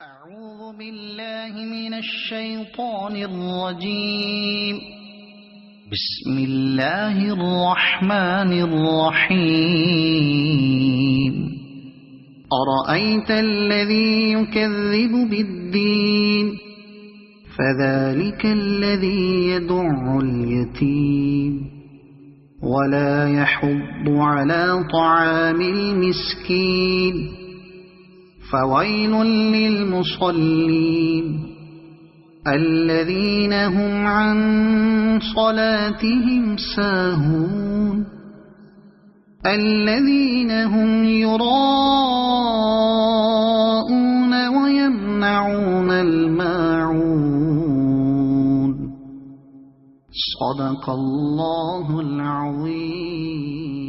أعوذ بالله من الشيطان الرجيم. بسم الله الرحمن الرحيم. أرأيت الذي يكذب بالدين فذلك الذي يدع اليتيم ولا يحض على طعام المسكين فويل للمصلين الذين هم عن صلاتهم ساهون الذين هم يراءون ويمنعون الماعون. صدق الله العظيم.